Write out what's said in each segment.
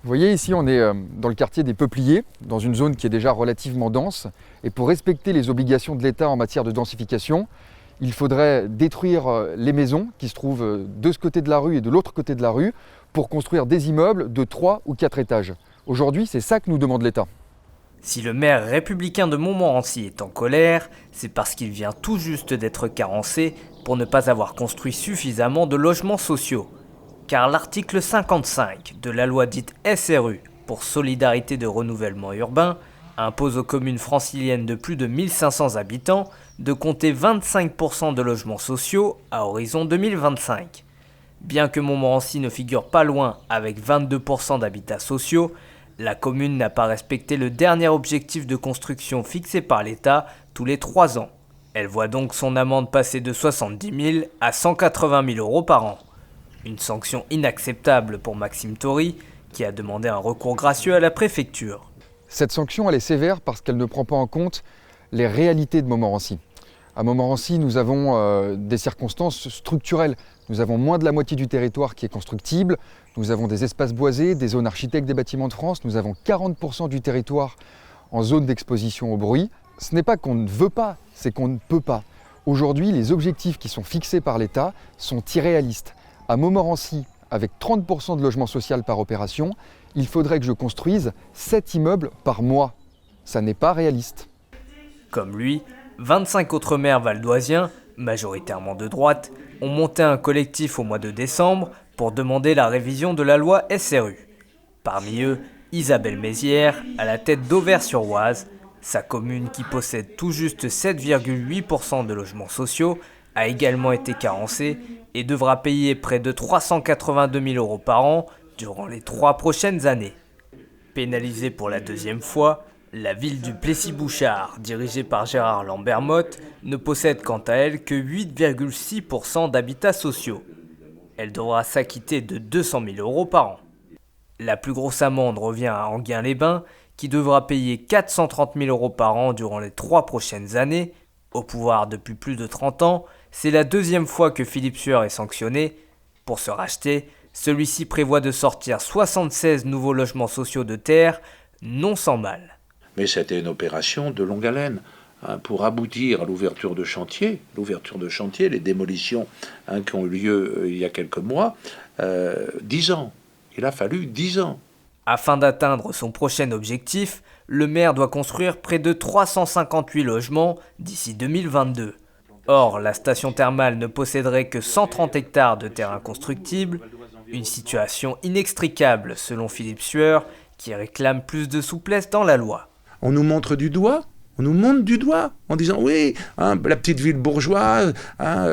Vous voyez, ici, on est dans le quartier des Peupliers, dans une zone qui est déjà relativement dense. Et pour respecter les obligations de l'État en matière de densification, il faudrait détruire les maisons qui se trouvent de ce côté de la rue et de l'autre côté de la rue pour construire des immeubles de 3 ou 4 étages. Aujourd'hui, c'est ça que nous demande l'État. Si le maire républicain de Montmorency est en colère, c'est parce qu'il vient tout juste d'être carencé pour ne pas avoir construit suffisamment de logements sociaux. Car l'article 55 de la loi dite SRU pour Solidarité de Renouvellement Urbain impose aux communes franciliennes de plus de 1500 habitants de compter 25% de logements sociaux à horizon 2025. Bien que Montmorency ne figure pas loin avec 22% d'habitats sociaux, la commune n'a pas respecté le dernier objectif de construction fixé par l'État tous les 3 ans. Elle voit donc son amende passer de 70 000 à 180 000 euros par an. Une sanction inacceptable pour Maxime Tory, qui a demandé un recours gracieux à la préfecture. Cette sanction, elle est sévère parce qu'elle ne prend pas en compte les réalités de Montmorency. À Montmorency, nous avons des circonstances structurelles. Nous avons moins de la moitié du territoire qui est constructible. Nous avons des espaces boisés, des zones architectes des bâtiments de France. Nous avons 40% du territoire en zone d'exposition au bruit. Ce n'est pas qu'on ne veut pas, c'est qu'on ne peut pas. Aujourd'hui, les objectifs qui sont fixés par l'État sont irréalistes. À Montmorency, avec 30% de logement social par opération, il faudrait que je construise 7 immeubles par mois. Ça n'est pas réaliste. Comme lui, 25 autres maires valdoisiens, majoritairement de droite, ont monté un collectif au mois de décembre pour demander la révision de la loi SRU. Parmi eux, Isabelle Mézières, à la tête d'Auvers-sur-Oise. Sa commune, qui possède tout juste 7,8% de logements sociaux, a également été carencée et devra payer près de 382 000 euros par an durant les 3 prochaines années. Pénalisée pour la deuxième fois, la ville du Plessis-Bouchard, dirigée par Gérard Lambermotte, ne possède quant à elle que 8,6% d'habitats sociaux. Elle devra s'acquitter de 200 000 euros par an. La plus grosse amende revient à Enghien-les-Bains, qui devra payer 430 000 euros par an durant les 3 prochaines années. Au pouvoir depuis plus de 30 ans, c'est la deuxième fois que Philippe Sueur est sanctionné. Pour se racheter, celui-ci prévoit de sortir 76 nouveaux logements sociaux de terre, non sans mal. Mais c'était une opération de longue haleine pour aboutir à l'ouverture de chantier, les démolitions qui ont eu lieu il y a quelques mois, 10 ans. Il a fallu 10 ans. Afin d'atteindre son prochain objectif, le maire doit construire près de 358 logements d'ici 2022. Or, la station thermale ne posséderait que 130 hectares de terrain constructible, une situation inextricable selon Philippe Sueur, qui réclame plus de souplesse dans la loi. On nous montre du doigt, on nous montre du doigt en disant oui, la petite ville bourgeoise,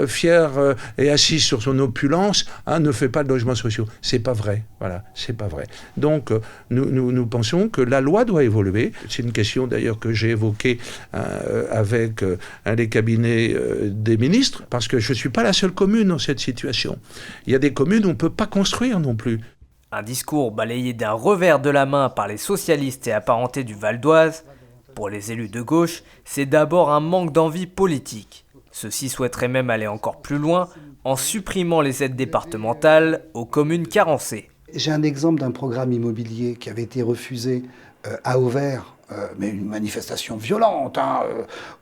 fière et assise sur son opulence, ne fait pas de logements sociaux. C'est pas vrai, voilà, c'est pas vrai. Donc nous pensons que la loi doit évoluer. C'est une question d'ailleurs que j'ai évoquée avec un des cabinets des ministres, parce que je suis pas la seule commune dans cette situation. Il y a des communes où on peut pas construire non plus. Un discours balayé d'un revers de la main par les socialistes et apparentés du Val d'Oise. Pour les élus de gauche, c'est d'abord un manque d'envie politique. Ceux-ci souhaiteraient même aller encore plus loin en supprimant les aides départementales aux communes carencées. J'ai un exemple d'un programme immobilier qui avait été refusé à Auvers, mais une manifestation violente.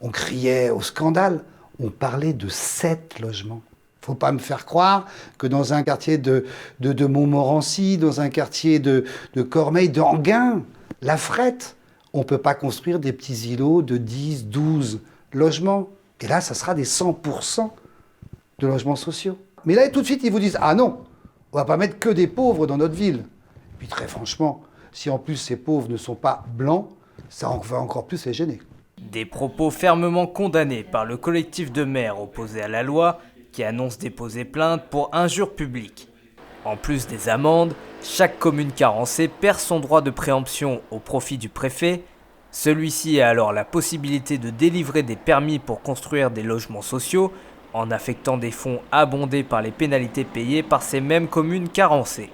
On criait au scandale. On parlait de 7 logements. Il ne faut pas me faire croire que dans un quartier de Montmorency, dans un quartier de Cormeilles, d'Enghien, La Frette, on ne peut pas construire des petits îlots de 10, 12 logements. Et là, ça sera des 100% de logements sociaux. Mais là, tout de suite, ils vous disent « Ah non, on ne va pas mettre que des pauvres dans notre ville. » Et puis très franchement, si en plus ces pauvres ne sont pas blancs, ça va encore plus les gêner. Des propos fermement condamnés par le collectif de maires opposés à la loi, qui annonce déposer plainte pour injure publique. En plus des amendes, chaque commune carencée perd son droit de préemption au profit du préfet. Celui-ci a alors la possibilité de délivrer des permis pour construire des logements sociaux en affectant des fonds abondés par les pénalités payées par ces mêmes communes carencées.